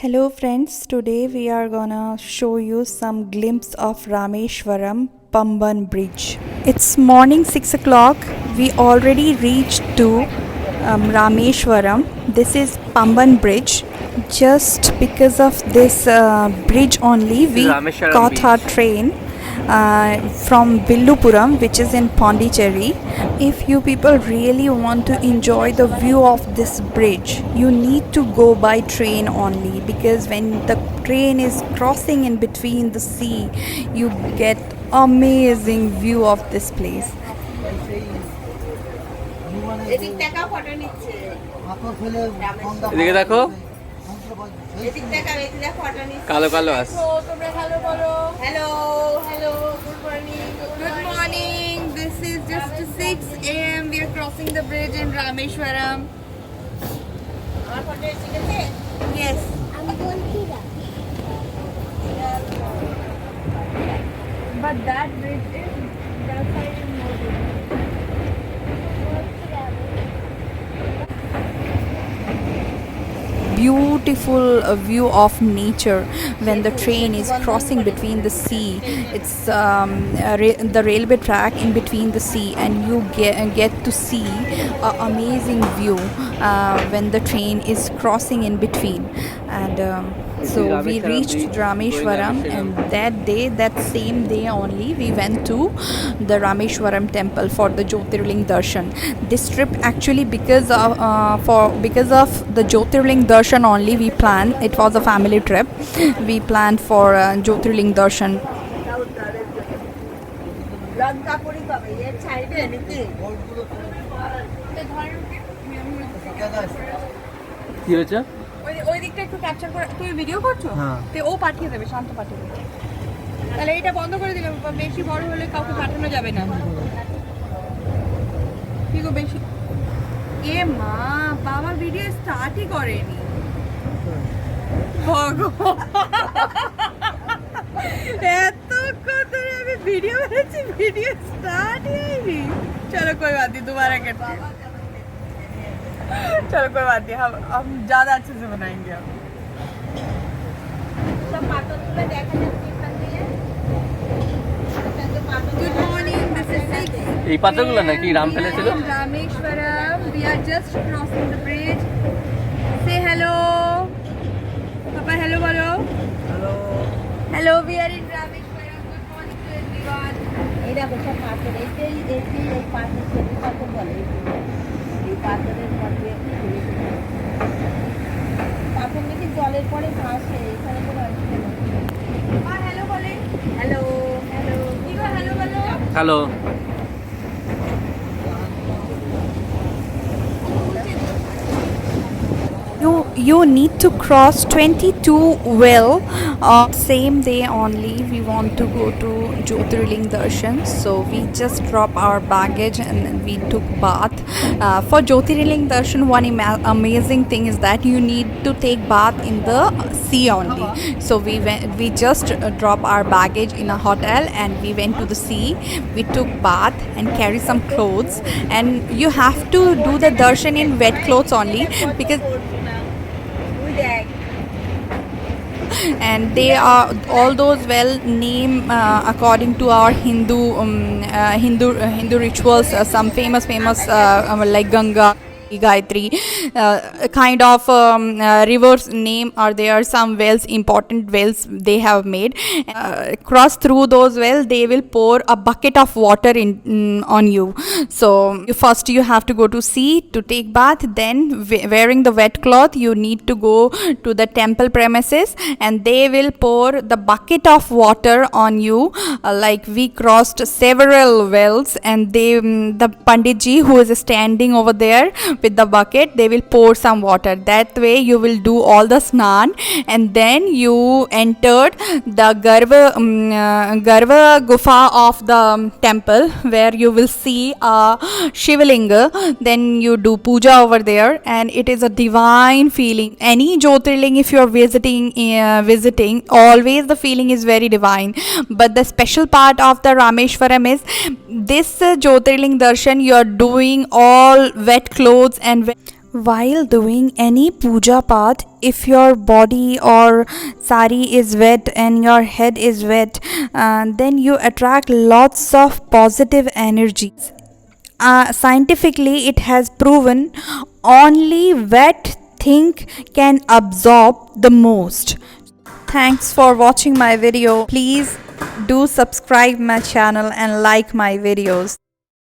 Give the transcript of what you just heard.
Hello friends, today we are gonna show you some glimpse of Rameshwaram Pamban Bridge. It's morning 6 o'clock. We already reached to Rameshwaram. This is Pamban Bridge. Just because of this bridge only, we Rameshwaram caught our beach. train from Villupuram, which is in Pondicherry. If you people really want to enjoy the view of this bridge, you need to go by train only, because when the train is crossing in between the sea, you get amazing view of this place. এদিকে দেখো কালো কালো আস Good morning. This is just 6 a.m. We are crossing the bridge in Rameshwaram. Yes. But that bridge is that side is more beautiful. Beautiful view of nature when the train is crossing between the sea. It's the railway track in between the sea, and you get to see a amazing view when the train is crossing in between. And so we reached Rameshwaram, and that same day only, we went to the Rameshwaram temple for the Jyotirling darshan. This trip actually because of the Jyotirling darshan only we planned. It was a family trip. We planned for Jyotirling darshan. কি হয়েছে ওই দিকটা একটু capture করে তুমি video করছো? হ্যাঁ। তো ও পাঠিয়ে দেবে, শান্ত পাঠিয়ে দেবে। তাহলে এটা বন্ধ করে দিলাম, বেশি বড় হলে কাউকে পাঠানো যাবে না। কি গো বেশি এ মা, বাবা ভিডিও স্টার্টই করেনি। এতক্ষণ ধরে আমি ভিডিও বানাচ্ছি, ভিডিও স্টার্টই হয়নি। চলো कोई बात नहीं, दोबारा करते हैं। चलो कोई बात नहीं, हम ज़्यादा अच्छे से बनाएंगे अब। Good morning, this is 6 এই পাথরগুলো নাকি রাম ফেলেছিল Rameshwaram. We are just crossing the bridge. Say hello. Papa, hello bolo. Hello. Hello, we are in Rameshwaram. Good morning to everyone. এই দেখো সব পাথর, এই পাথর ছেলে পাথর বলে, এই পাথরের মধ্যে পাথর নাকি জলের পরে ভাসে, এখানে কোনো অসুবিধা নেই। Hello bole. হ্যালো হ্যালো কি গো hello bolo. Hello You need to cross 22 well. Same day only we want to go to Jyotirling darshan, so we just drop our baggage and then we took bath. For Jyotirling darshan, one amazing thing is that you need to take bath in the sea only. So we just drop our baggage in a hotel and we went to the sea. We took bath and carry some clothes, and you have to do the darshan in wet clothes only, because and they are all those well name according to our Hindu rituals. Some famous like Ganga, Gayatri, kind of rivers name are there. Some wells, important wells they have made. Cross through those wells, they will pour a bucket of water in on you. So first you have to go to sea to take bath, then wearing the wet cloth you need to go to the temple premises, and they will pour the bucket of water on you. Like we crossed several wells, and the panditji who is standing over there with the bucket, they will pour some water. That way you will do all the snan, and then you entered the Garva Gufa of the temple, where you will see a Shivalinga. Then you do puja over there, and it is a divine feeling. Any Jyotirling if you are visiting, always the feeling is very divine. But the special part of the Rameshwaram is this Jyotirling darshan you are doing all wet clothes and While doing any puja path, if your body or sari is wet and your head is wet, then you attract lots of positive energies. Scientifically, it has proven only wet thing can absorb the most. Thanks for watching my video. Please do subscribe my channel and like my videos.